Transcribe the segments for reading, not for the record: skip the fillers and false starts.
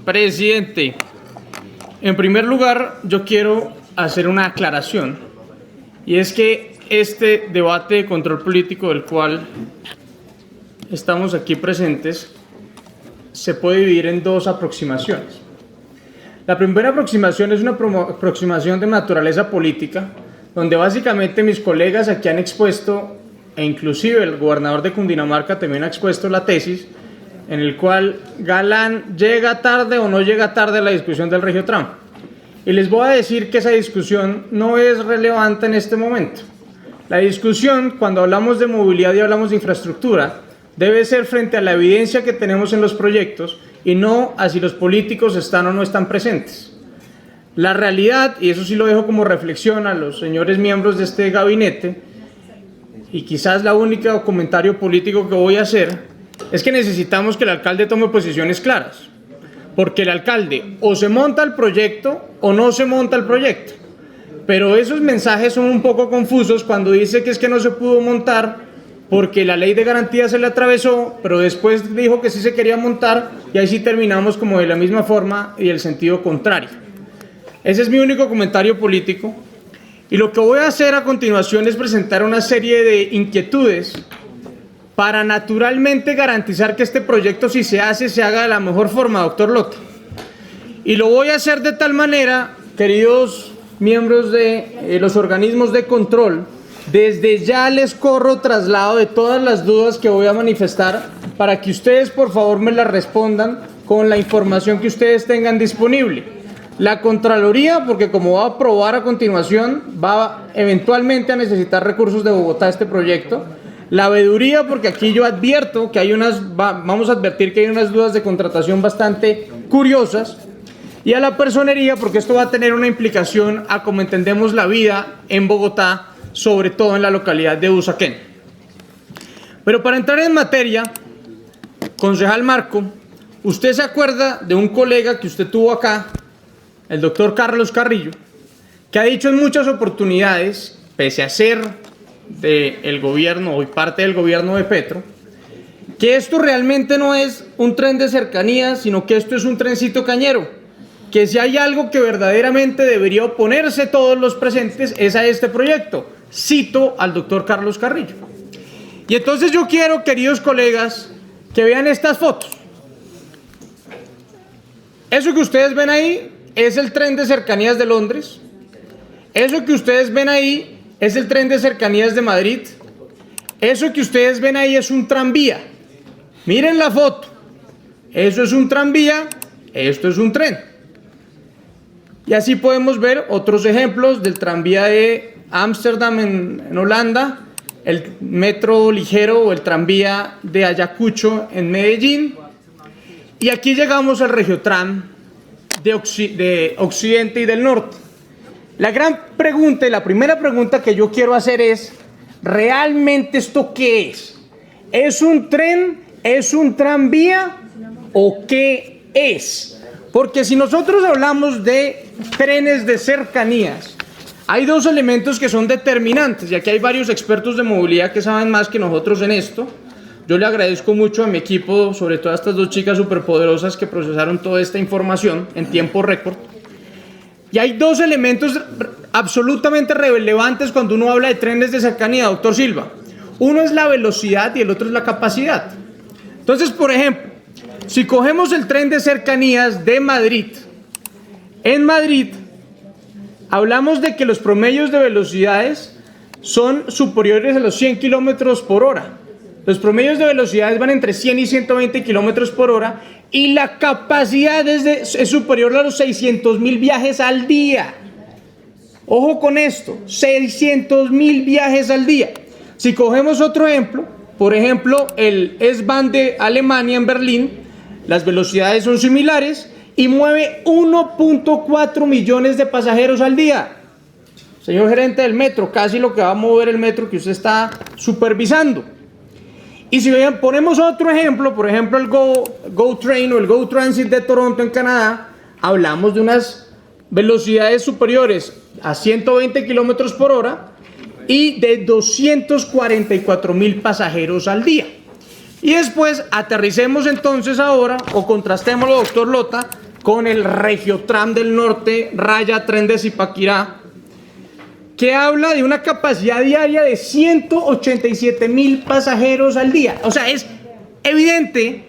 Presidente, en primer lugar, yo quiero hacer una aclaración, y es que este debate de control político del cual estamos aquí presentes se puede dividir en dos aproximaciones. La primera aproximación es una aproximación de naturaleza política, donde básicamente mis colegas aquí han expuesto, e inclusive el gobernador de Cundinamarca también ha expuesto la tesis, en el cual Galán llega tarde o no llega tarde a la discusión del Regiotramo. Y les voy a decir que esa discusión no es relevante en este momento. La discusión, cuando hablamos de movilidad y hablamos de infraestructura, debe ser frente a la evidencia que tenemos en los proyectos y no a si los políticos están o no están presentes. La realidad, y eso sí lo dejo como reflexión a los señores miembros de este gabinete, y quizás la única comentario político que voy a hacer, es que necesitamos que el alcalde tome posiciones claras, porque el alcalde o se monta el proyecto o no se monta el proyecto, pero esos mensajes son un poco confusos cuando dice que es que no se pudo montar porque la ley de garantía se le atravesó, pero después dijo que sí se quería montar y ahí sí terminamos como de la misma forma y el sentido contrario. Ese es mi único comentario político, y lo que voy a hacer a continuación es presentar una serie de inquietudes para naturalmente garantizar que este proyecto, si se hace, se haga de la mejor forma, doctor Lota. Y lo voy a hacer de tal manera, queridos miembros de los organismos de control, desde ya les corro traslado de todas las dudas que voy a manifestar para que ustedes por favor me las respondan con la información que ustedes tengan disponible. La Contraloría, porque como va a aprobar a continuación, va eventualmente a necesitar recursos de Bogotá este proyecto. La veeduría, porque aquí yo advierto que hay vamos a advertir que hay unas dudas de contratación bastante curiosas. Y a la personería, porque esto va a tener una implicación a cómo entendemos la vida en Bogotá, sobre todo en la localidad de Usaquén. Pero para entrar en materia, concejal Marco, usted se acuerda de un colega que usted tuvo acá, el doctor Carlos Carrillo, que ha dicho en muchas oportunidades, pese a ser del gobierno o parte del gobierno de Petro, que esto realmente no es un tren de cercanías, sino que esto es un trencito cañero, que si hay algo que verdaderamente debería oponerse todos los presentes es a este proyecto. Cito al doctor Carlos Carrillo. Y entonces yo quiero, queridos colegas, que vean estas fotos. Eso que ustedes ven ahí es el tren de cercanías de Londres. Eso que ustedes ven ahí es el tren de cercanías de Madrid. Eso que ustedes ven ahí es un tranvía. Miren la foto. Eso es un tranvía, esto es un tren. Y así podemos ver otros ejemplos del tranvía de Ámsterdam en Holanda, el metro ligero o el tranvía de Ayacucho en Medellín. Y aquí llegamos al Regiotram de Occidente y del Norte. La gran pregunta y la primera pregunta que yo quiero hacer es, ¿realmente esto qué es? ¿Es un tren? ¿Es un tranvía? ¿O qué es? Porque si nosotros hablamos de trenes de cercanías, hay dos elementos que son determinantes, y aquí hay varios expertos de movilidad que saben más que nosotros en esto. Yo le agradezco mucho a mi equipo, sobre todo a estas dos chicas superpoderosas que procesaron toda esta información en tiempo récord. Y hay dos elementos absolutamente relevantes cuando uno habla de trenes de cercanía, doctor Silva. Uno es la velocidad y el otro es la capacidad. Entonces, por ejemplo, si cogemos el tren de cercanías de Madrid, en Madrid hablamos de que los promedios de velocidades son superiores a los 100 kilómetros por hora. Los promedios de velocidades van entre 100 y 120 kilómetros por hora y la capacidad es superior a los 600.000 viajes al día. Ojo con esto, 600.000 viajes al día. Si cogemos otro ejemplo, por ejemplo, el S-Bahn de Alemania en Berlín, las velocidades son similares y mueve 1.4 millones de pasajeros al día. Señor gerente del metro, casi lo que va a mover el metro que usted está supervisando. Y si ponemos otro ejemplo, por ejemplo el Go Train o el Go Transit de Toronto en Canadá, hablamos de unas velocidades superiores a 120 kilómetros por hora y de 244.000 pasajeros al día. Y después aterricemos entonces ahora, o contrastémoslo, doctor Lota, con el Regiotram del Norte, Raya Tren de Zipaquirá, que habla de una capacidad diaria de 187.000 pasajeros al día. O sea, es evidente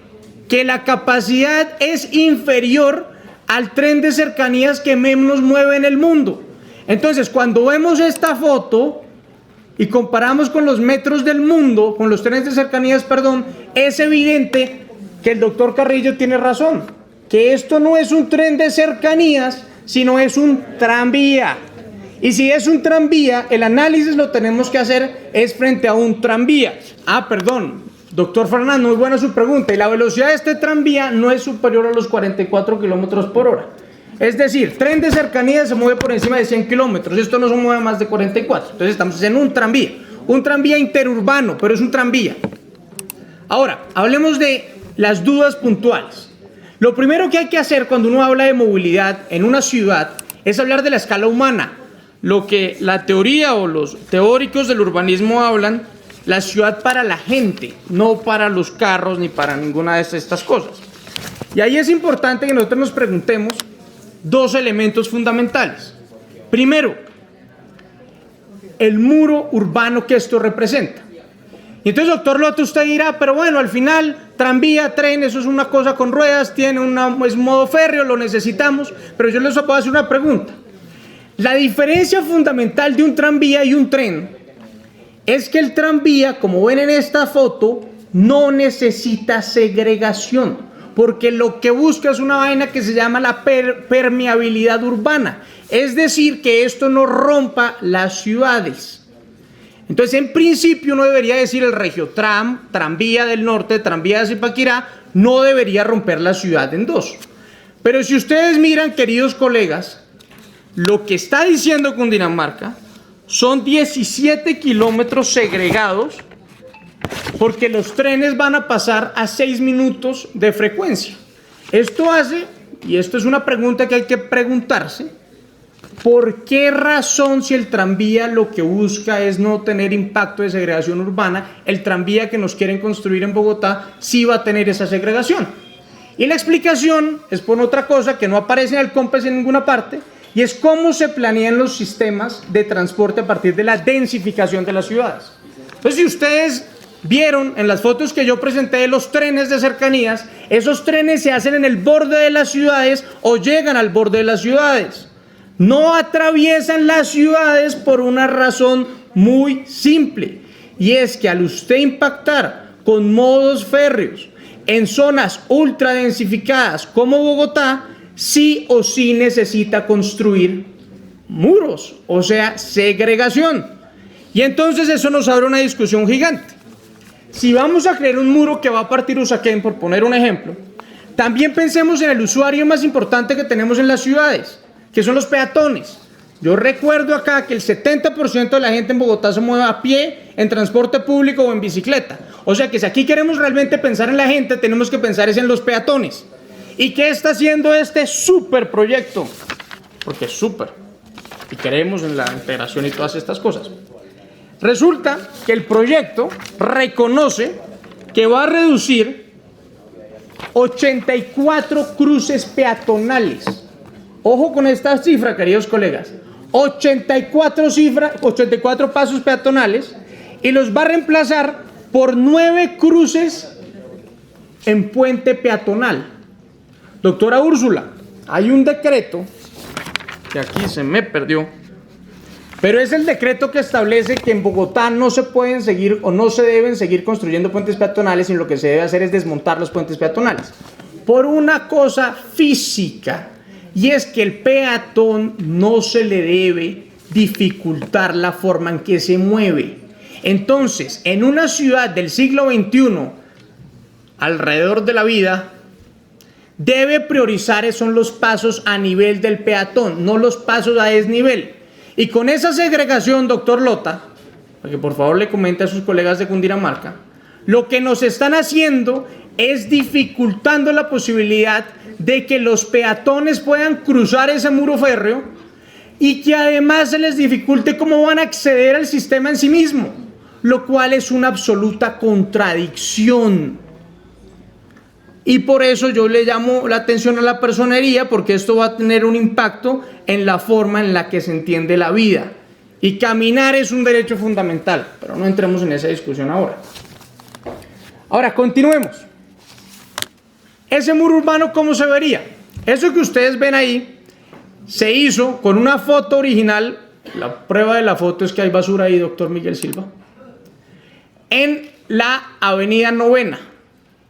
que la capacidad es inferior al tren de cercanías que menos mueve en el mundo. Entonces, cuando vemos esta foto y comparamos con los metros del mundo, con los trenes de cercanías, perdón, es evidente que el doctor Carrillo tiene razón, que esto no es un tren de cercanías, sino es un tranvía. Y si es un tranvía, el análisis lo tenemos que hacer es frente a un tranvía. Perdón, doctor Fernando, muy buena su pregunta. Y la velocidad de este tranvía no es superior a los 44 kilómetros por hora. Es decir, tren de cercanía se mueve por encima de 100 kilómetros. Esto no se mueve más de 44. Entonces estamos en un tranvía interurbano, pero es un tranvía. Ahora, hablemos de las dudas puntuales. Lo primero que hay que hacer cuando uno habla de movilidad en una ciudad es hablar de la escala humana. Lo que la teoría o los teóricos del urbanismo hablan, la ciudad para la gente, no para los carros ni para ninguna de estas cosas. Y ahí es importante que nosotros nos preguntemos dos elementos fundamentales. Primero, el muro urbano que esto representa. Y entonces, doctor Lota, usted dirá, pero bueno, al final, tranvía, tren, eso es una cosa con ruedas, tiene es modo férreo, lo necesitamos, pero yo les puedo hacer una pregunta. La diferencia fundamental de un tranvía y un tren es que el tranvía, como ven en esta foto, no necesita segregación, porque lo que busca es una vaina que se llama la permeabilidad urbana, es decir, que esto no rompa las ciudades. Entonces, en principio, uno debería decir el Regiotram, tranvía del norte, tranvía de Zipaquirá, no debería romper la ciudad en dos. Pero si ustedes miran, queridos colegas, lo que está diciendo Cundinamarca son 17 kilómetros segregados porque los trenes van a pasar a 6 minutos de frecuencia. Esto hace, y esto es una pregunta que hay que preguntarse, ¿por qué razón, si el tranvía lo que busca es no tener impacto de segregación urbana, el tranvía que nos quieren construir en Bogotá sí va a tener esa segregación? Y la explicación es por otra cosa que no aparece en el COMPES en ninguna parte, y es cómo se planean los sistemas de transporte a partir de la densificación de las ciudades. Entonces, si ustedes vieron en las fotos que yo presenté de los trenes de cercanías, esos trenes se hacen en el borde de las ciudades o llegan al borde de las ciudades. No atraviesan las ciudades por una razón muy simple, y es que al usted impactar con modos férreos en zonas ultra densificadas como Bogotá, sí o sí necesita construir muros, o sea, segregación. Y entonces eso nos abre una discusión gigante. Si vamos a crear un muro que va a partir Usaquén, por poner un ejemplo, también pensemos en el usuario más importante que tenemos en las ciudades, que son los peatones. Yo recuerdo acá que el 70% de la gente en Bogotá se mueve a pie, en transporte público o en bicicleta. O sea que si aquí queremos realmente pensar en la gente, tenemos que pensar es en los peatones. ¿Y qué está haciendo este súper proyecto? Porque es súper. Y creemos en la integración y todas estas cosas. Resulta que el proyecto reconoce que va a reducir 84 cruces peatonales. Ojo con esta cifra, queridos colegas. 84 pasos peatonales, y los va a reemplazar por 9 cruces en puente peatonal. Doctora Úrsula, hay un decreto que aquí se me perdió, pero es el decreto que establece que en Bogotá no se pueden seguir o no se deben seguir construyendo puentes peatonales, sino lo que se debe hacer es desmontar los puentes peatonales por una cosa física, y es que el peatón no se le debe dificultar la forma en que se mueve. Entonces, en una ciudad del siglo XXI, alrededor de la vida, debe priorizar son los pasos a nivel del peatón, no los pasos a desnivel. Y con esa segregación, doctor Lota, para que por favor le comente a sus colegas de Cundinamarca, lo que nos están haciendo es dificultando la posibilidad de que los peatones puedan cruzar ese muro férreo, y que además se les dificulte cómo van a acceder al sistema en sí mismo, lo cual es una absoluta contradicción. Y por eso yo le llamo la atención a la personería, porque esto va a tener un impacto en la forma en la que se entiende la vida. Y caminar es un derecho fundamental, pero no entremos en esa discusión ahora. Ahora, continuemos. Ese muro urbano, ¿cómo se vería? Eso que ustedes ven ahí se hizo con una foto original. La prueba de la foto es que hay basura ahí, doctor Miguel Silva. En la avenida Novena.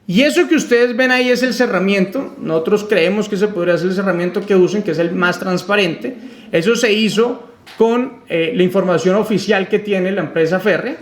Y eso que ustedes ven ahí es el cerramiento. Nosotros creemos que ese podría ser el cerramiento que usen, que es el más transparente. Eso se hizo con la información oficial que tiene la empresa férrea,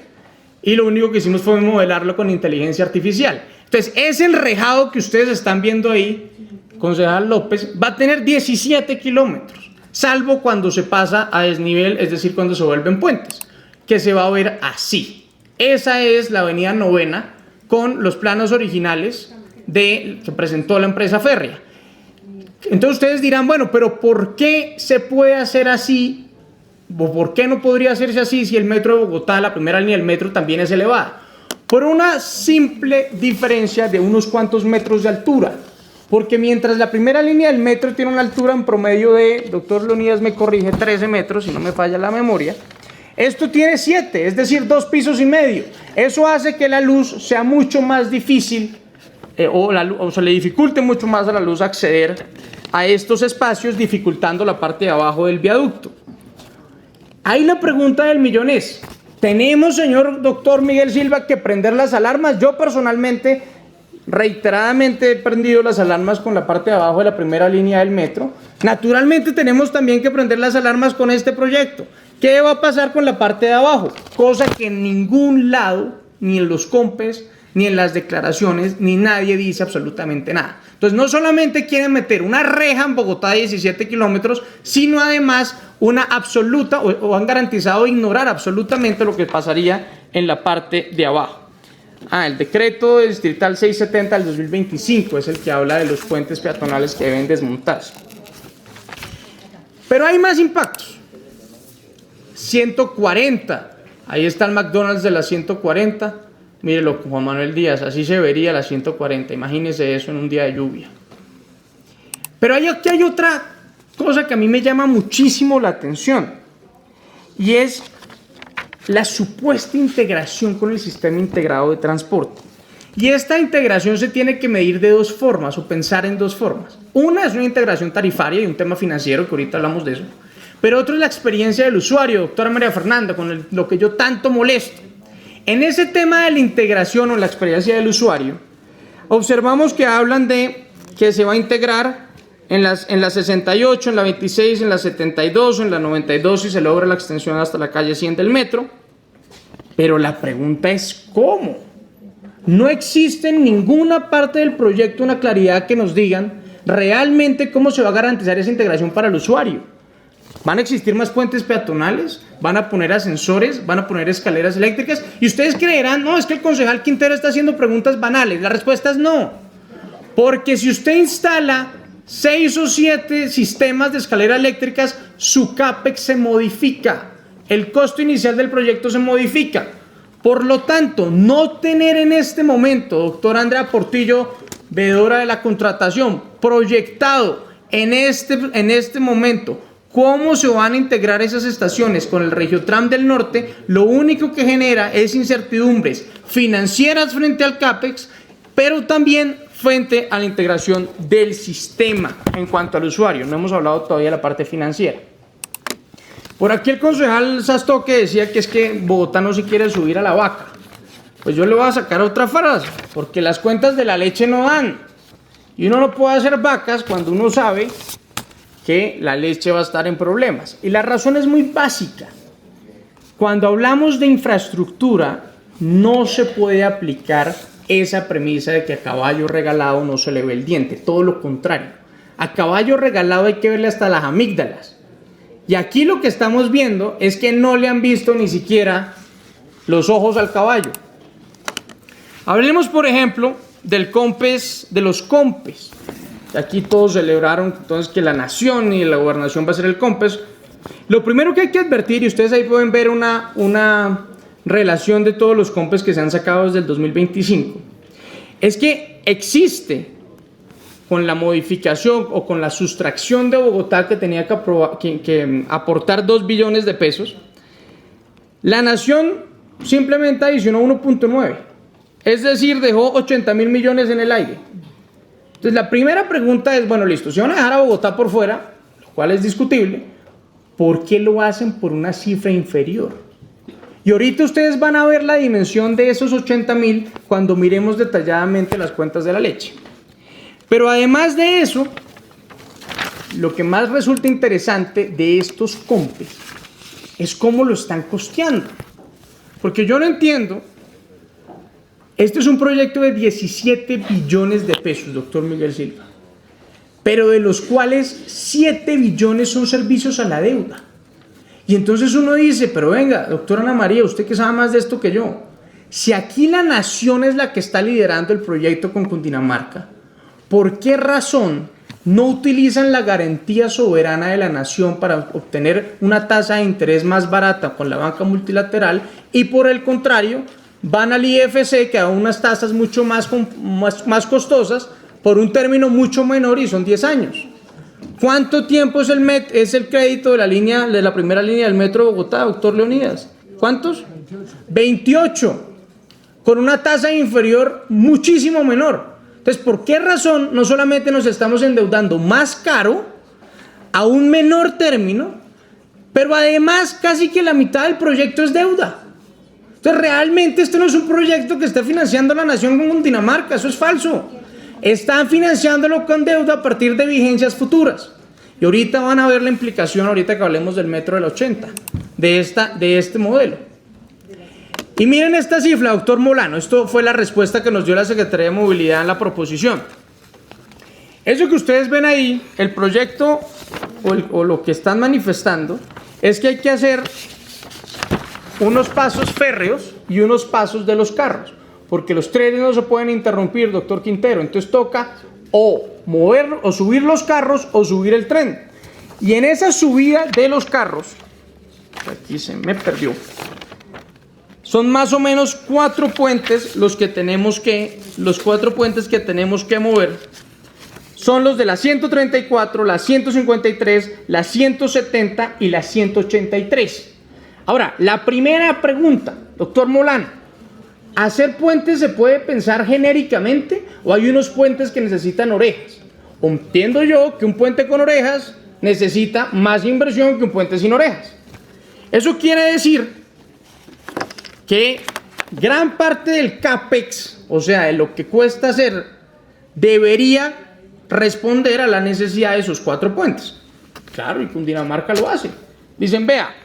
y lo único que hicimos fue modelarlo con inteligencia artificial. Entonces, ese enrejado que ustedes están viendo ahí, concejal López, va a tener 17 kilómetros, salvo cuando se pasa a desnivel, es decir, cuando se vuelven puentes, que se va a ver así. Esa es la avenida Novena con los planos originales que presentó la empresa férrea. Entonces ustedes dirán, bueno, pero ¿por qué se puede hacer así? ¿O por qué no podría hacerse así si el metro de Bogotá, la primera línea del metro, también es elevada? Por una simple diferencia de unos cuantos metros de altura. Porque mientras la primera línea del metro tiene una altura en promedio de, doctor Leonidas me corrige, 13 metros, si no me falla la memoria, esto tiene 7, es decir, 2 pisos y medio. Eso hace que la luz sea mucho más difícil, o se le dificulte mucho más a la luz acceder a estos espacios, dificultando la parte de abajo del viaducto. Ahí la pregunta del millón es, ¿tenemos, señor doctor Miguel Silva, que prender las alarmas? Yo personalmente, reiteradamente he prendido las alarmas con la parte de abajo de la primera línea del metro. Naturalmente tenemos también que prender las alarmas con este proyecto. ¿Qué va a pasar con la parte de abajo? Cosa que en ningún lado, ni en los COMPES, ni en las declaraciones, ni nadie dice absolutamente nada. Entonces, no solamente quieren meter una reja en Bogotá de 17 kilómetros, sino además una absoluta, o han garantizado ignorar absolutamente lo que pasaría en la parte de abajo. El decreto distrital 670 del 2025 es el que habla de los puentes peatonales que deben desmontarse. Pero hay más impactos. 140, ahí está el McDonald's de la 140. Mírelo, Juan Manuel Díaz, así se vería la 140. Imagínense eso en un día de lluvia. Pero aquí hay otra cosa que a mí me llama muchísimo la atención, y es la supuesta integración con el sistema integrado de transporte. Y esta integración se tiene que medir de dos formas, o pensar en dos formas. Una es una integración tarifaria y un tema financiero, que ahorita hablamos de eso. Pero otro es la experiencia del usuario, doctora María Fernanda, con lo que yo tanto molesto. En ese tema de la integración o la experiencia del usuario, observamos que hablan de que se va a integrar en la 68, en la 26, en la 72, en la 92 y se logra la extensión hasta la calle 100 del metro. Pero la pregunta es ¿cómo? No existe en ninguna parte del proyecto una claridad que nos digan realmente cómo se va a garantizar esa integración para el usuario. ¿Van a existir más puentes peatonales? ¿Van a poner ascensores? ¿Van a poner escaleras eléctricas? Y ustedes creerán, no, es que el concejal Quintero está haciendo preguntas banales. La respuesta es no. Porque si usted instala 6 o 7 sistemas de escaleras eléctricas, su CAPEX se modifica. El costo inicial del proyecto se modifica. Por lo tanto, no tener en este momento, doctora Andrea Portillo, veedora de la contratación, proyectado en este momento, cómo se van a integrar esas estaciones con el Regiotram del Norte, lo único que genera es incertidumbres financieras frente al CAPEX, pero también frente a la integración del sistema en cuanto al usuario. No hemos hablado todavía de la parte financiera. Por aquí el concejal Sastoque decía que es que Bogotá no se quiere subir a la vaca. Pues yo le voy a sacar otra frase, porque las cuentas de la leche no dan. Y uno no puede hacer vacas cuando uno sabe que la leche va a estar en problemas. Y la razón es muy básica. Cuando hablamos de infraestructura, no se puede aplicar esa premisa de que a caballo regalado no se le ve el diente. Todo lo contrario. A caballo regalado hay que verle hasta las amígdalas. Y aquí lo que estamos viendo es que no le han visto ni siquiera los ojos al caballo. Hablemos, por ejemplo, del COMPES, de los COMPES. Aquí todos celebraron entonces que la nación y la gobernación va a ser el COMPES. Lo primero que hay que advertir, y ustedes ahí pueden ver una relación de todos los COMPES que se han sacado desde el 2025, es que existe con la modificación o con la sustracción de Bogotá que tenía que aportar 2 billones de pesos, la nación simplemente adicionó 1.9, es decir, dejó 80.000 millones en el aire. Entonces la primera pregunta es, bueno, listo, si van a dejar a Bogotá por fuera, lo cual es discutible, ¿por qué lo hacen por una cifra inferior? Y ahorita ustedes van a ver la dimensión de esos 80.000 cuando miremos detalladamente las cuentas de la leche. Pero además de eso, lo que más resulta interesante de estos compes es cómo lo están costeando. Porque yo no entiendo, este es un proyecto de 17 billones de pesos, doctor Miguel Silva, pero de los cuales 7 billones son servicios a la deuda. Y entonces uno dice, pero venga, doctora Ana María, usted que sabe más de esto que yo, si aquí la nación es la que está liderando el proyecto con Cundinamarca, ¿por qué razón no utilizan la garantía soberana de la nación para obtener una tasa de interés más barata con la banca multilateral y por el contrario van al IFC que da unas tasas mucho más costosas por un término mucho menor y son 10 años? ¿Cuánto tiempo es el crédito de la primera línea del Metro de Bogotá, doctor Leonidas? ¿Cuántos? 28, con una tasa inferior muchísimo menor. Entonces, ¿por qué razón no solamente nos estamos endeudando más caro a un menor término, pero además casi que la mitad del proyecto es deuda? Entonces, realmente este no es un proyecto que esté financiando la nación con Cundinamarca, eso es falso. Están financiándolo con deuda a partir de vigencias futuras. Y ahorita van a ver la implicación, ahorita que hablemos del metro del 80, de este modelo. Y miren esta cifra, doctor Molano, esto fue la respuesta que nos dio la Secretaría de Movilidad en la proposición. Eso que ustedes ven ahí, el proyecto o lo que están manifestando, es que hay que hacer unos pasos férreos y unos pasos de los carros, porque los trenes no se pueden interrumpir, doctor Quintero, entonces toca o mover o subir los carros o subir el tren. Y en esa subida de los carros, aquí se me perdió, son más o menos 4 puentes los cuatro puentes que tenemos que mover. Son los de la 134, la 153, la 170 y la 183. Ahora, la primera pregunta, doctor Molano, ¿hacer puentes se puede pensar genéricamente o hay unos puentes que necesitan orejas? Entiendo yo que un puente con orejas necesita más inversión que un puente sin orejas. Eso quiere decir que gran parte del CAPEX, o sea, de lo que cuesta hacer, debería responder a la necesidad de esos 4 puentes. Claro, y Cundinamarca lo hace. Dicen, vea,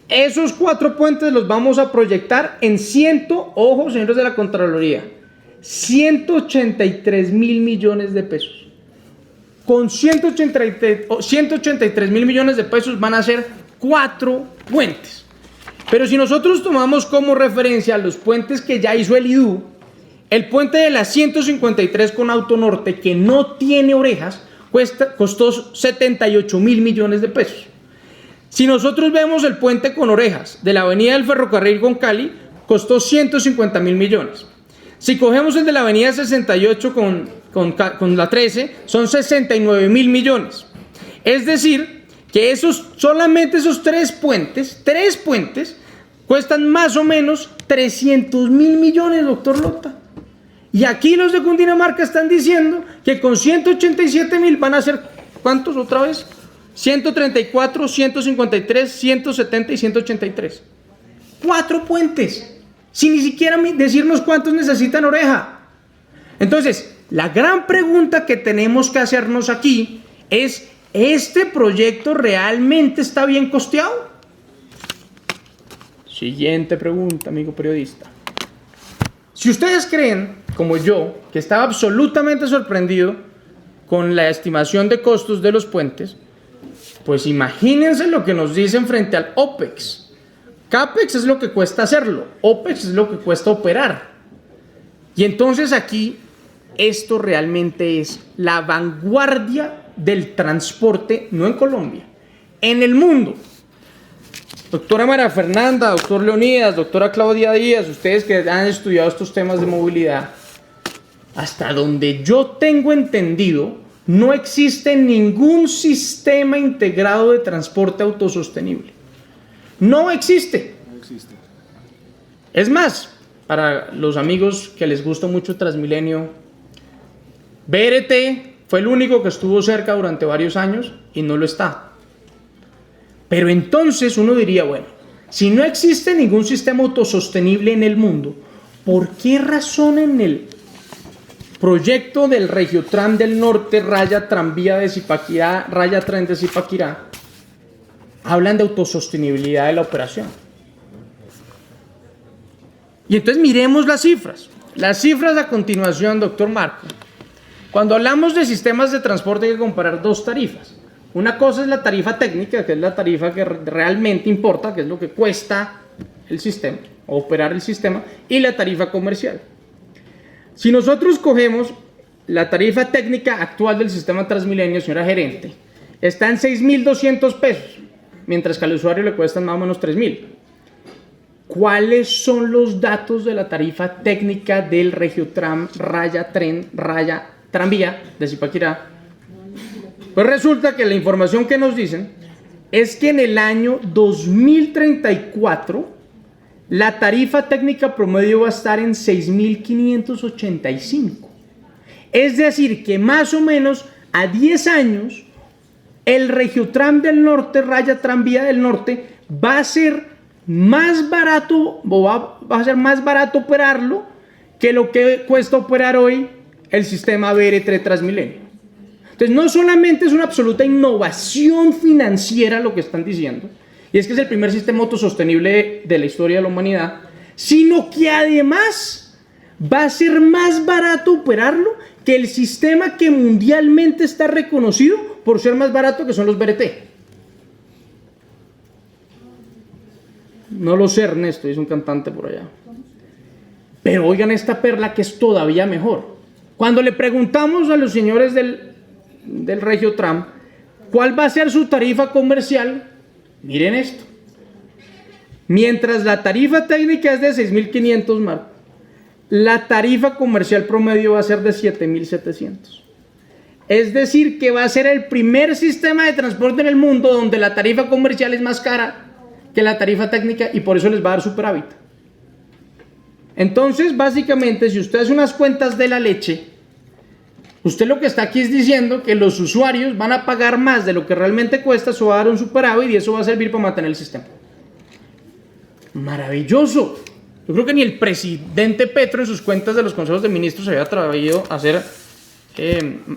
esos 4 puentes los vamos a proyectar en ojo, señores de la Contraloría, 183.000 millones de pesos. Con 183.000 millones de pesos van a ser 4 puentes. Pero si nosotros tomamos como referencia los puentes que ya hizo el IDU, el puente de la 153 con Autonorte, que no tiene orejas, costó 78.000 millones de pesos. Si nosotros vemos el puente con orejas de la avenida del Ferrocarril con Cali, costó 150.000 millones. Si cogemos el de la avenida 68 con la 13, son 69.000 millones. Es decir, que solamente esos 3 puentes, cuestan más o menos 300.000 millones, doctor Lota. Y aquí los de Cundinamarca están diciendo que con 187.000 van a ser, ¿cuántos otra vez? 134, 153, 170 y 183. 4 puentes, sin ni siquiera decirnos cuántos necesitan oreja. Entonces, la gran pregunta que tenemos que hacernos aquí es, ¿este proyecto realmente está bien costeado? Siguiente pregunta, amigo periodista. Si ustedes creen, como yo, que estaba absolutamente sorprendido con la estimación de costos de los puentes, pues imagínense lo que nos dicen frente al OPEX. CAPEX es lo que cuesta hacerlo, OPEX es lo que cuesta operar. Y entonces aquí, esto realmente es la vanguardia del transporte, no en Colombia, en el mundo. Doctora María Fernanda, doctor Leonidas, doctora Claudia Díaz, ustedes que han estudiado estos temas de movilidad, hasta donde yo tengo entendido, no existe ningún sistema integrado de transporte autosostenible. No existe. No existe. Es más, para los amigos que les gusta mucho Transmilenio, BRT fue el único que estuvo cerca durante varios años y no lo está. Pero entonces uno diría, bueno, si no existe ningún sistema autosostenible en el mundo, ¿por qué razón en el proyecto del Regiotram del Norte, raya tranvía de Zipaquirá, raya tren de Zipaquirá, hablan de autosostenibilidad de la operación? Y entonces miremos las cifras. Las cifras a continuación, doctor Marco. Cuando hablamos de sistemas de transporte hay que comparar dos tarifas. Una cosa es la tarifa técnica, que es la tarifa que realmente importa, que es lo que cuesta el sistema, operar el sistema, y la tarifa comercial. Si nosotros cogemos la tarifa técnica actual del sistema Transmilenio, señora gerente, está en 6.200 pesos, mientras que al usuario le cuestan más o menos 3.000. ¿Cuáles son los datos de la tarifa técnica del Regiotram raya tren, raya tranvía de Zipaquirá? Pues resulta que la información que nos dicen es que en el año 2034 la tarifa técnica promedio va a estar en 6.585. Es decir, que más o menos a 10 años el Regiotram del Norte, raya tranvía del Norte, va a ser más barato, va a ser más barato operarlo que lo que cuesta operar hoy el sistema BR3 Transmilenio. Entonces, no solamente es una absoluta innovación financiera lo que están diciendo, y es que es el primer sistema autosostenible de la historia de la humanidad, sino que además va a ser más barato operarlo que el sistema que mundialmente está reconocido por ser más barato, que son los BRT. No lo sé, Ernesto, es un cantante por allá. Pero oigan esta perla que es todavía mejor. Cuando le preguntamos a los señores del Regiotram cuál va a ser su tarifa comercial, miren esto. Mientras la tarifa técnica es de 6.500 marcos, la tarifa comercial promedio va a ser de 7.700. Es decir, que va a ser el primer sistema de transporte en el mundo donde la tarifa comercial es más cara que la tarifa técnica y por eso les va a dar superávit. Entonces, básicamente, si usted hace unas cuentas de la leche, usted lo que está aquí es diciendo que los usuarios van a pagar más de lo que realmente cuesta, eso va a dar un superávit y eso va a servir para mantener el sistema. Maravilloso. Yo creo que ni el presidente Petro en sus cuentas de los consejos de ministros se había atrevido a hacer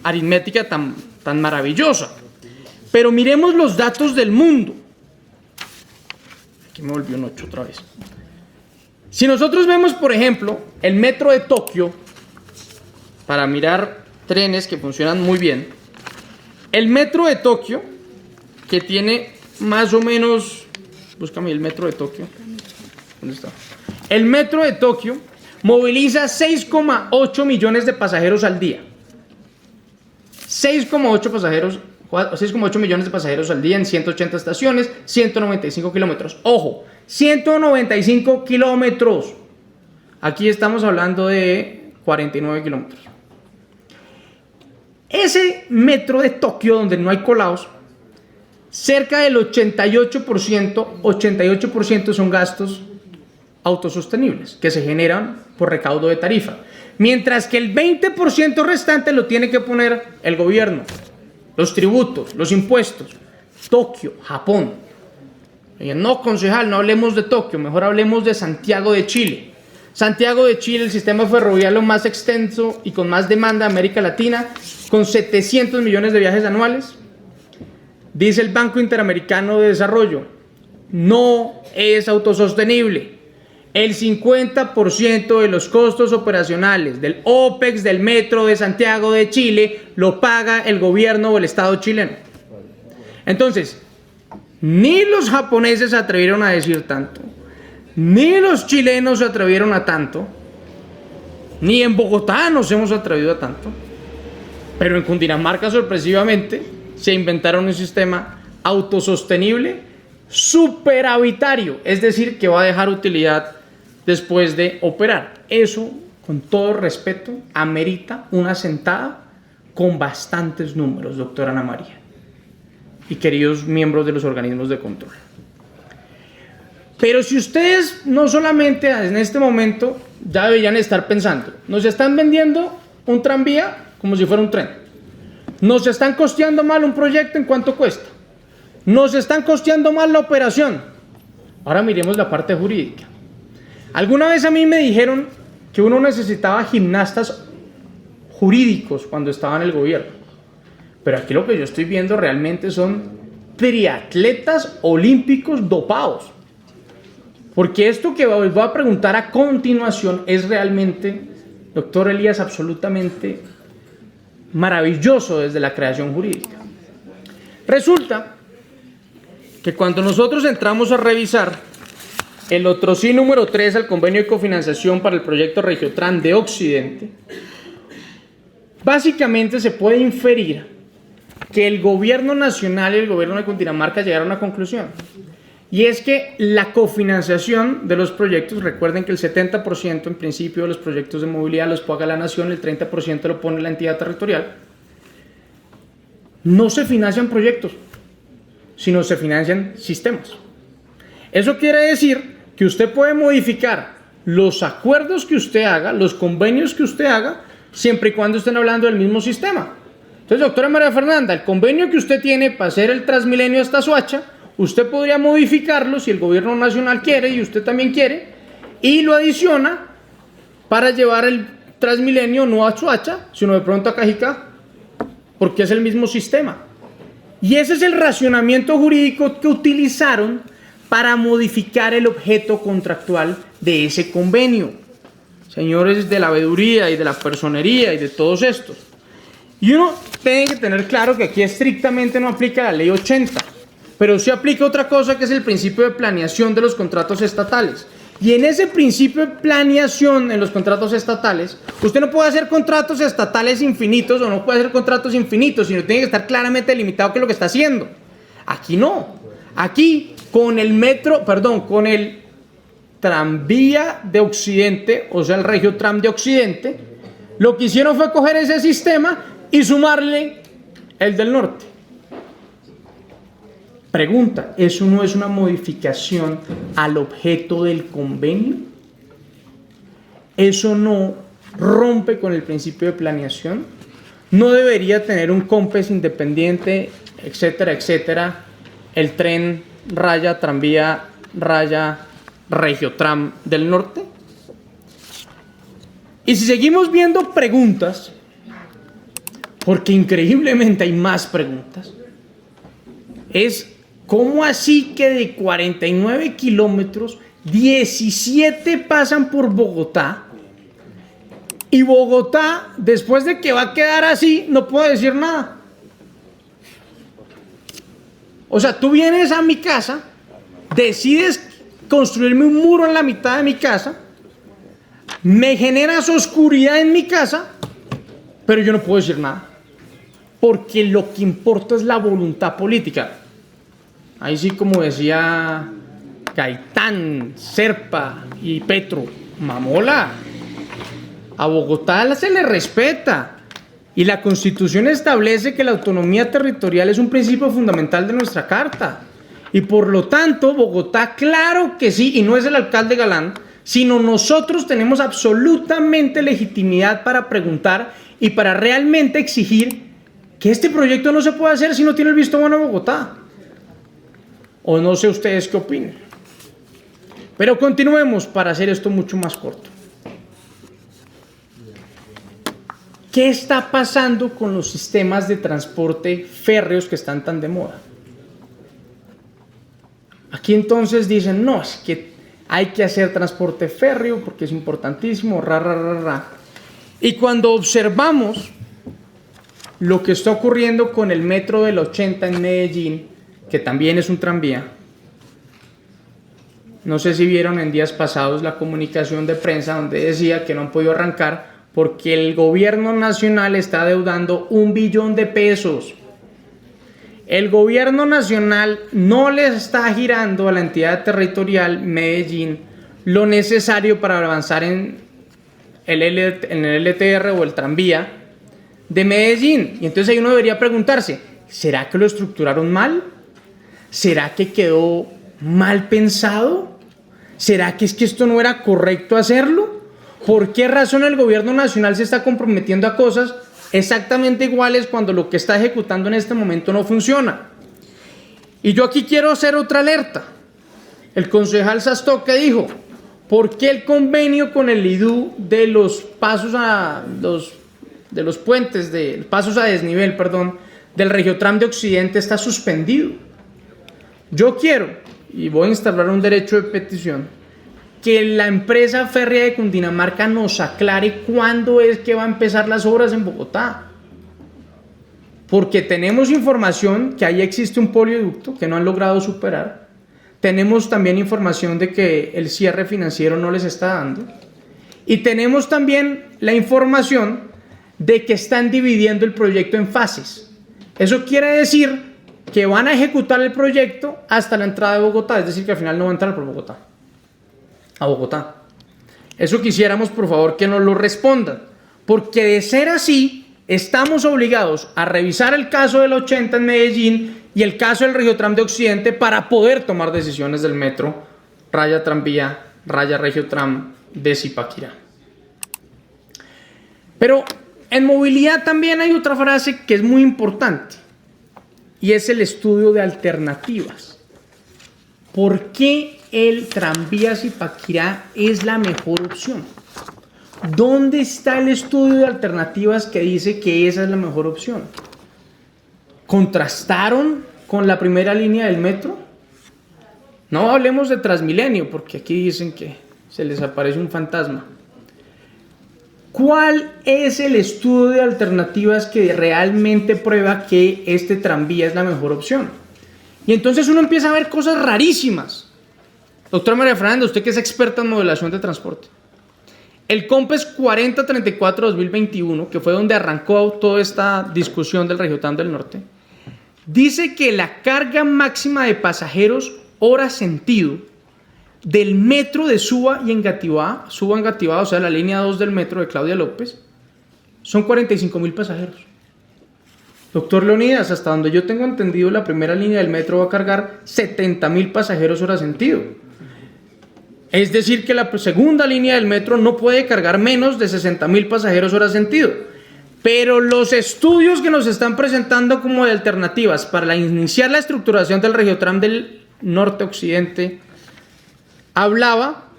aritmética tan maravillosa. Pero miremos los datos del mundo. Aquí me volvió un 8 otra vez. Si nosotros vemos, por ejemplo, el metro de Tokio, para mirar trenes que funcionan muy bien, el metro de Tokio, que tiene más o menos, búscame el metro de Tokio, ¿dónde está? El metro de Tokio moviliza 6,8 millones de pasajeros al día. 6,8 millones de pasajeros al día en 180 estaciones, 195 kilómetros. Ojo, 195 kilómetros. Aquí estamos hablando de 49 kilómetros. Ese metro de Tokio, donde no hay colados, cerca del 88% son gastos autosostenibles que se generan por recaudo de tarifa. Mientras que el 20% restante lo tiene que poner el gobierno. Los tributos, los impuestos. Tokio, Japón. No, concejal, no hablemos de Tokio, mejor hablemos de Santiago de Chile. Santiago de Chile, el sistema ferroviario más extenso y con más demanda de América Latina, con 700 millones de viajes anuales. Dice el Banco Interamericano de Desarrollo, no es autosostenible. El 50% de los costos operacionales del OPEX del metro de Santiago de Chile lo paga el gobierno o el Estado chileno. Entonces, ni los japoneses se atrevieron a decir tanto, ni los chilenos se atrevieron a tanto, ni en Bogotá nos hemos atrevido a tanto, pero en Cundinamarca sorpresivamente se inventaron un sistema autosostenible superavitario, es decir, que va a dejar utilidad después de operar. Eso con todo respeto, amerita una sentada con bastantes números, doctora Ana María y queridos miembros de los organismos de control. Pero si ustedes no solamente en este momento ya deberían estar pensando, nos están vendiendo un tranvía como si fuera un tren, nos están costeando mal un proyecto en cuánto cuesta, nos están costeando mal la operación. Ahora miremos la parte jurídica. Alguna vez a mí me dijeron que uno necesitaba gimnastas jurídicos cuando estaba en el gobierno, pero aquí lo que yo estoy viendo realmente son triatletas olímpicos dopados. Porque esto que os voy a preguntar a continuación es realmente, doctor Elías, absolutamente maravilloso desde la creación jurídica. Resulta que cuando nosotros entramos a revisar el otro sí número 3 al convenio de cofinanciación para el proyecto Regiotran de Occidente, básicamente se puede inferir que el gobierno nacional y el gobierno de Cundinamarca llegaron a una conclusión. Y es que la cofinanciación de los proyectos, recuerden que el 70% en principio de los proyectos de movilidad los paga la nación, el 30% lo pone la entidad territorial. No se financian proyectos, sino se financian sistemas. Eso quiere decir que usted puede modificar los acuerdos que usted haga, los convenios que usted haga, siempre y cuando estén hablando del mismo sistema. Entonces, doctora María Fernanda, el convenio que usted tiene para hacer el Transmilenio hasta Soacha, usted podría modificarlo si el gobierno nacional quiere y usted también quiere, y lo adiciona para llevar el Transmilenio no a Soacha, sino de pronto a Cajicá, porque es el mismo sistema. Y ese es el racionamiento jurídico que utilizaron para modificar el objeto contractual de ese convenio. Señores de la veeduría y de la personería y de todos estos. Y uno tiene que tener claro que aquí estrictamente no aplica la ley 80. Pero sí aplica otra cosa que es el principio de planeación de los contratos estatales. Y en ese principio de planeación en los contratos estatales, usted no puede hacer contratos estatales infinitos o no puede hacer contratos infinitos, sino tiene que estar claramente delimitado qué es lo que está haciendo. Aquí no. Aquí con con el tranvía de Occidente, o sea el Regiotram de Occidente, lo que hicieron fue coger ese sistema y sumarle el del norte. Pregunta, ¿eso no es una modificación al objeto del convenio? ¿Eso no rompe con el principio de planeación? ¿No debería tener un COMPES independiente, etcétera, etcétera, el tren raya, tranvía, raya, Regiotram del norte? Y si seguimos viendo preguntas, porque increíblemente hay más preguntas, es ¿cómo así que de 49 kilómetros, 17 pasan por Bogotá? Y Bogotá, después de que va a quedar así, no puede decir nada. O sea, tú vienes a mi casa, decides construirme un muro en la mitad de mi casa, me generas oscuridad en mi casa, pero yo no puedo decir nada. Porque lo que importa es la voluntad política. Ahí sí, como decía Gaitán, Serpa y Petro, mamola, a Bogotá se le respeta y la Constitución establece que la autonomía territorial es un principio fundamental de nuestra Carta y por lo tanto Bogotá, claro que sí, y no es el alcalde Galán, sino nosotros tenemos absolutamente legitimidad para preguntar y para realmente exigir que este proyecto no se puede hacer si no tiene el visto bueno de Bogotá. O no sé ustedes qué opinan. Pero continuemos para hacer esto mucho más corto. ¿Qué está pasando con los sistemas de transporte férreos que están tan de moda? Aquí entonces dicen, no, es que hay que hacer transporte férreo porque es importantísimo, Y cuando observamos lo que está ocurriendo con el metro del 80 en Medellín, que también es un tranvía. No sé si vieron en días pasados la comunicación de prensa donde decía que no han podido arrancar porque el gobierno nacional está adeudando 1 billón de pesos. El gobierno nacional no le está girando a la entidad territorial Medellín lo necesario para avanzar en en el LTR o el tranvía de Medellín. Y entonces ahí uno debería preguntarse, ¿será que lo estructuraron mal? ¿Será que quedó mal pensado? ¿Será que es que esto no era correcto hacerlo? ¿Por qué razón el gobierno nacional se está comprometiendo a cosas exactamente iguales cuando lo que está ejecutando en este momento no funciona? Y yo aquí quiero hacer otra alerta. El concejal Sastoque dijo, ¿por qué el convenio con el IDU de los pasos a los puentes, de pasos a desnivel, perdón, del Regiotram de Occidente está suspendido? Yo quiero, y voy a instaurar un derecho de petición, que la empresa férrea de Cundinamarca nos aclare cuándo es que va a empezar las obras en Bogotá. Porque tenemos información que ahí existe un polioducto que no han logrado superar. Tenemos también información de que el cierre financiero no les está dando. Y tenemos también la información de que están dividiendo el proyecto en fases. Eso quiere decir que van a ejecutar el proyecto hasta la entrada de Bogotá, es decir, que al final no va a entrar por Bogotá, a Bogotá. Eso quisiéramos, por favor, que nos lo respondan, porque de ser así, estamos obligados a revisar el caso del 80 en Medellín y el caso del Regiotram de Occidente para poder tomar decisiones del metro, raya tranvía, raya Regiotram de Zipaquirá. Pero en movilidad también hay otra frase que es muy importante, y es el estudio de alternativas. ¿Por qué el tranvía Zipaquirá es la mejor opción? ¿Dónde está el estudio de alternativas que dice que esa es la mejor opción? ¿Contrastaron con la primera línea del metro? No hablemos de Transmilenio, porque aquí dicen que se les aparece un fantasma. ¿Cuál es el estudio de alternativas que realmente prueba que este tranvía es la mejor opción? Y entonces uno empieza a ver cosas rarísimas. Doctora María Fernanda, usted que es experta en modelación de transporte. El COMPES 4034-2021, que fue donde arrancó toda esta discusión del Regiotram del Norte, dice que la carga máxima de pasajeros hora sentido del metro de Suba y Engativá, o sea, la línea 2 del metro de Claudia López, son 45,000 pasajeros. Doctor Leonidas, hasta donde yo tengo entendido, la primera línea del metro va a cargar 70,000 pasajeros hora sentido. Es decir, que la segunda línea del metro no puede cargar menos de 60,000 pasajeros hora sentido. Pero los estudios que nos están presentando como de alternativas para iniciar la estructuración del Regiotram del Norte-Occidente hablaba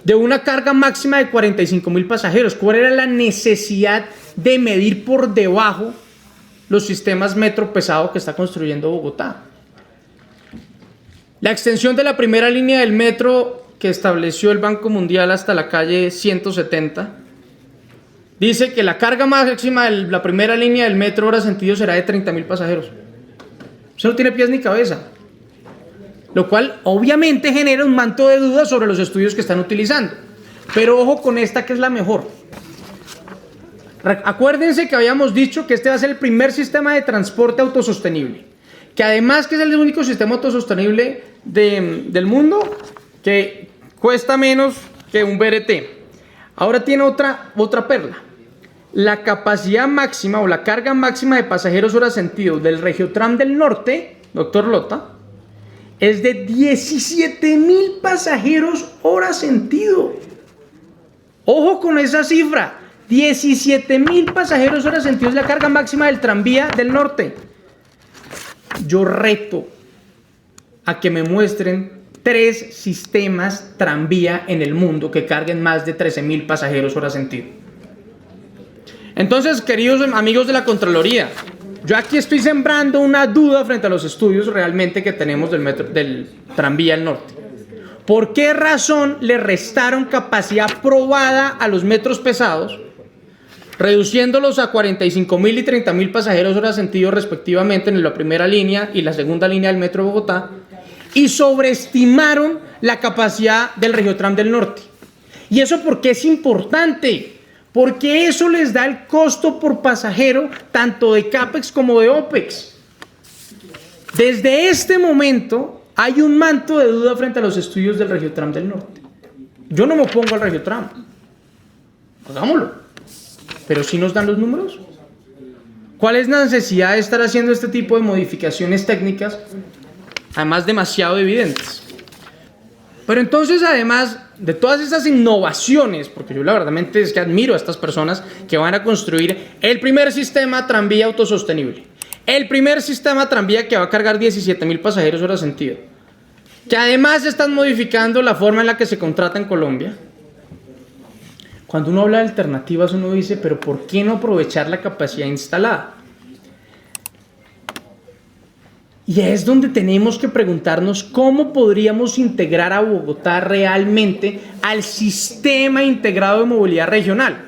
de una carga máxima de 45,000 pasajeros. ¿Cuál era la necesidad de medir por debajo los sistemas metro pesado que está construyendo Bogotá? La extensión de la primera línea del metro que estableció el Banco Mundial hasta la calle 170 dice que la carga máxima de la primera línea del metro hora sentido será de 30,000 pasajeros. Eso no tiene pies ni cabeza, lo cual obviamente genera un manto de dudas sobre los estudios que están utilizando. Pero ojo con esta, que es la mejor. Acuérdense que habíamos dicho que este va a ser el primer sistema de transporte autosostenible, que además que es el único sistema autosostenible del mundo que cuesta menos que un BRT. Ahora tiene otra perla. La capacidad máxima o la carga máxima de pasajeros hora sentido del Regiotram del Norte, doctor Lota, es de 17,000 pasajeros hora sentido. Ojo con esa cifra. 17,000 pasajeros hora sentido es la carga máxima del tranvía del norte. Yo reto a que me muestren 3 sistemas tranvía en el mundo que carguen más de 13,000 pasajeros hora sentido. Entonces, queridos amigos de la Contraloría, yo aquí estoy sembrando una duda frente a los estudios realmente que tenemos del tranvía al norte. ¿Por qué razón le restaron capacidad probada a los metros pesados, reduciéndolos a 45,000 y 30,000 pasajeros hora sentido respectivamente en la primera línea y la segunda línea del metro de Bogotá, y sobreestimaron la capacidad del Regiotram del Norte? ¿Y eso por qué es importante? Porque eso les da el costo por pasajero tanto de CAPEX como de OPEX. Desde este momento hay un manto de duda frente a los estudios del Regiotram del Norte. Yo no me opongo al Regiotram. hagámoslo. Pero ¿sí nos dan los números? ¿Cuál es la necesidad de estar haciendo este tipo de modificaciones técnicas? Además, demasiado evidentes. Pero entonces, además de todas esas innovaciones, porque yo la verdad es que admiro a estas personas que van a construir el primer sistema tranvía autosostenible, el primer sistema tranvía que va a cargar 17.000 pasajeros hora sentido, que además están modificando la forma en la que se contrata en Colombia. Cuando uno habla de alternativas, uno dice, pero ¿por qué no aprovechar la capacidad instalada? Y es donde tenemos que preguntarnos cómo podríamos integrar a Bogotá realmente al sistema integrado de movilidad regional.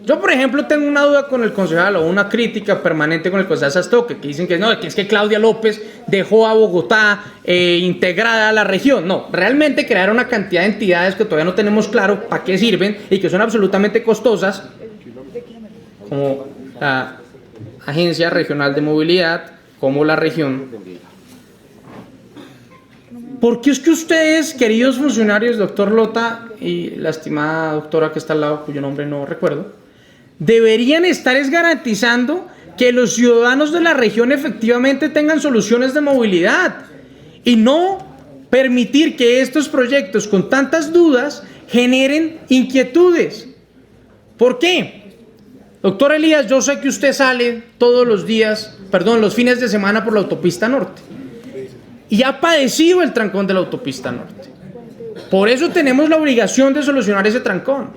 Yo, por ejemplo, tengo una duda con el concejal o una crítica permanente con el concejal Sastoque, que dicen que no, que es que Claudia López dejó a Bogotá integrada a la región. No, realmente crearon una cantidad de entidades que todavía no tenemos claro para qué sirven y que son absolutamente costosas, como la Agencia Regional de Movilidad, como la región. ¿Por qué es que ustedes, queridos funcionarios, doctor Lota y la estimada doctora que está al lado, cuyo nombre no recuerdo, deberían estar garantizando que los ciudadanos de la región efectivamente tengan soluciones de movilidad y no permitir que estos proyectos con tantas dudas generen inquietudes? ¿Por qué? Doctor Elías, yo sé que usted sale todos los días, los fines de semana por la autopista norte y ha padecido el trancón de la autopista norte. Por eso tenemos la obligación de solucionar ese trancón.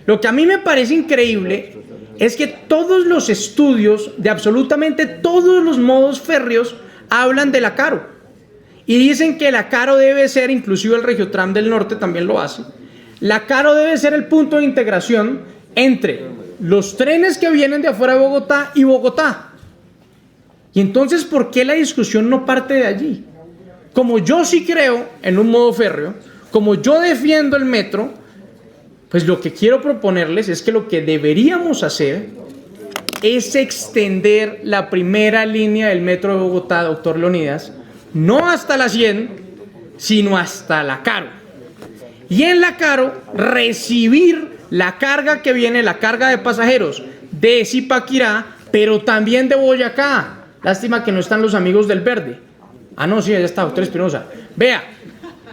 Lo que a mí me parece increíble es que todos los estudios de absolutamente todos los modos férreos hablan de la Caro. Y dicen que la Caro debe ser, inclusive el Regiotram del Norte también lo hace, la Caro debe ser el punto de integración entre los trenes que vienen de afuera de Bogotá y Bogotá. Y entonces, ¿por qué la discusión no parte de allí? Como yo sí creo en un modo férreo, como yo defiendo el metro, pues lo que quiero proponerles es que lo que deberíamos hacer es extender la primera línea del metro de Bogotá, doctor Leonidas, no hasta la 100, sino hasta la Caro. Y en la Caro recibir la carga que viene, la carga de pasajeros de Zipaquirá, pero también de Boyacá. Lástima que no están los amigos del Verde. Ah, no, sí, allá está, doctor Espinosa. Vea,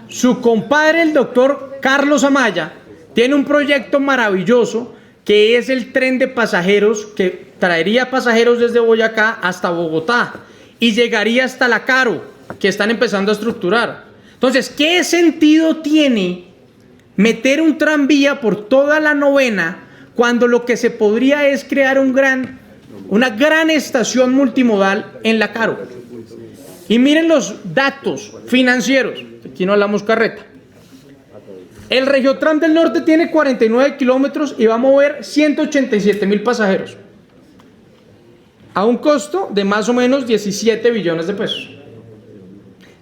su compadre, el doctor Carlos Amaya, tiene un proyecto maravilloso que es el tren de pasajeros que traería pasajeros desde Boyacá hasta Bogotá y llegaría hasta la Caro, que están empezando a estructurar. Entonces, ¿qué sentido tiene meter un tranvía por toda la novena cuando lo que se podría es crear una gran estación multimodal en la Caro? Y miren los datos financieros. Aquí no hablamos carreta. El Regiotram del Norte tiene 49 kilómetros y va a mover 187.000 pasajeros a un costo de más o menos 17 billones de pesos.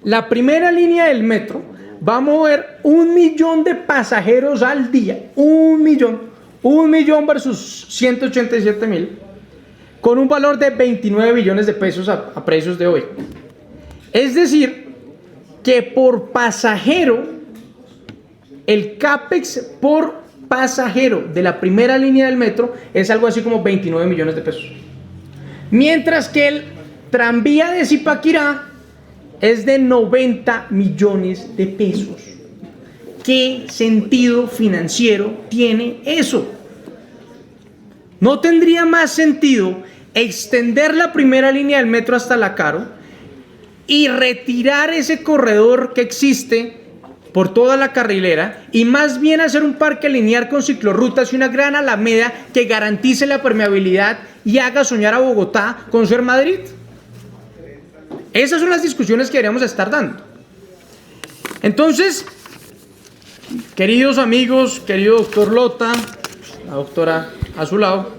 La primera línea del metro va a mover 1 millón de pasajeros al día. 1 millón versus 187.000, con un valor de 29 billones de pesos a precios de hoy. Es decir, que por pasajero, el CAPEX por pasajero de la primera línea del metro es algo así como 29 millones de pesos. Mientras que el tranvía de Zipaquirá es de 90 millones de pesos. ¿Qué sentido financiero tiene eso? ¿No tendría más sentido extender la primera línea del metro hasta la Caro y retirar ese corredor que existe por toda la carrilera y más bien hacer un parque lineal con ciclorrutas y una gran alameda que garantice la permeabilidad y haga soñar a Bogotá con ser Madrid? Esas son las discusiones que deberíamos estar dando. Entonces, queridos amigos, querido doctor Lota, la doctora a su lado,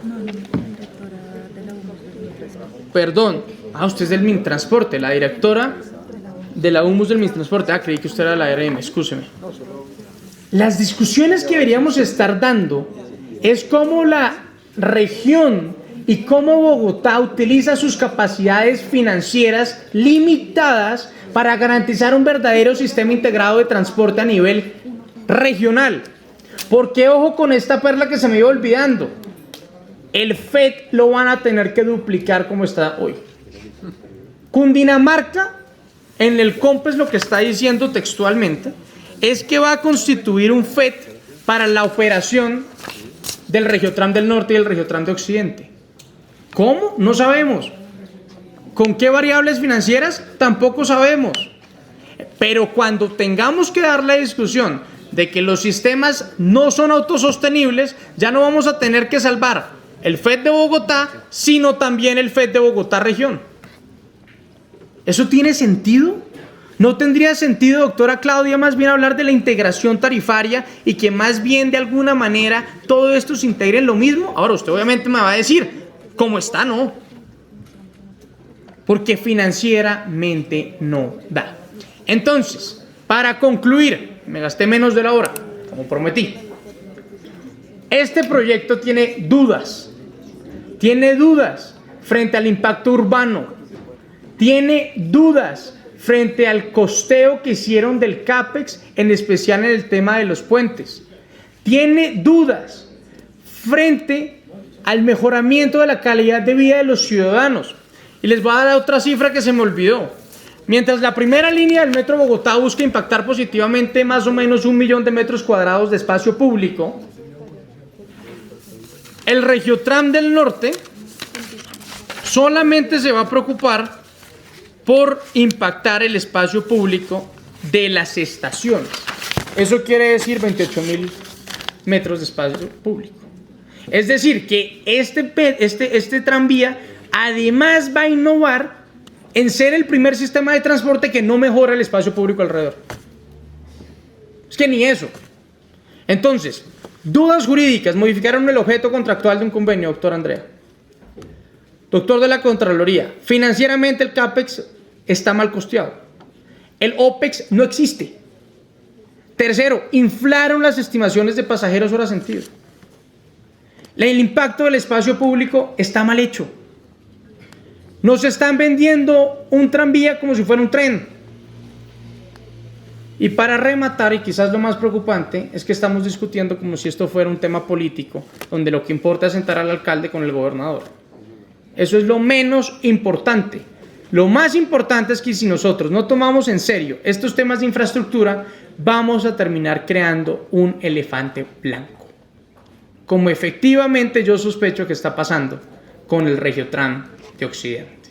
perdón, usted es del Mintransporte, la directora de la Humus del Mintransporte. Creí que usted era la RM, excúseme. Las discusiones que deberíamos estar dando es cómo la región y cómo Bogotá utiliza sus capacidades financieras limitadas para garantizar un verdadero sistema integrado de transporte a nivel regional. Porque ojo con esta perla que se me iba olvidando. El FED lo van a tener que duplicar como está hoy. Cundinamarca, en el COMPES lo que está diciendo textualmente es que va a constituir un FED para la operación del Regiotram del Norte y el Regiotram de Occidente. ¿Cómo? No sabemos. ¿Con qué variables financieras? Tampoco sabemos. Pero cuando tengamos que dar la discusión de que los sistemas no son autosostenibles, ya no vamos a tener que salvar el FED de Bogotá, sino también el FED de Bogotá región. ¿Eso tiene sentido? ¿No tendría sentido, doctora Claudia, más bien hablar de la integración tarifaria y que más bien de alguna manera todo esto se integre en lo mismo? Ahora usted obviamente me va a decir, ¿cómo está? No. Porque financieramente no da. Entonces, para concluir, me gasté menos de la hora, como prometí. Este proyecto tiene dudas frente al impacto urbano, tiene dudas frente al costeo que hicieron del CAPEX, en especial en el tema de los puentes, tiene dudas frente al mejoramiento de la calidad de vida de los ciudadanos. Y les voy a dar otra cifra que se me olvidó. Mientras la primera línea del Metro Bogotá busca impactar positivamente más o menos 1 millón de metros cuadrados de espacio público, el Regiotram del Norte solamente se va a preocupar por impactar el espacio público de las estaciones. Eso quiere decir 28.000 metros de espacio público. Es decir, que este tranvía además va a innovar en ser el primer sistema de transporte que no mejora el espacio público alrededor. Es que ni eso. Entonces, dudas jurídicas. Modificaron el objeto contractual de un convenio, doctor Andrea. Doctor de la Contraloría. Financieramente el CAPEX está mal costeado. El OPEX no existe. Tercero, inflaron las estimaciones de pasajeros hora sentido. El impacto del espacio público está mal hecho. Nos están vendiendo un tranvía como si fuera un tren. Y para rematar, y quizás lo más preocupante, es que estamos discutiendo como si esto fuera un tema político, donde lo que importa es sentar al alcalde con el gobernador. Eso es lo menos importante. Lo más importante es que si nosotros no tomamos en serio estos temas de infraestructura, vamos a terminar creando un elefante blanco. Como efectivamente yo sospecho que está pasando con el Regiotram de Occidente.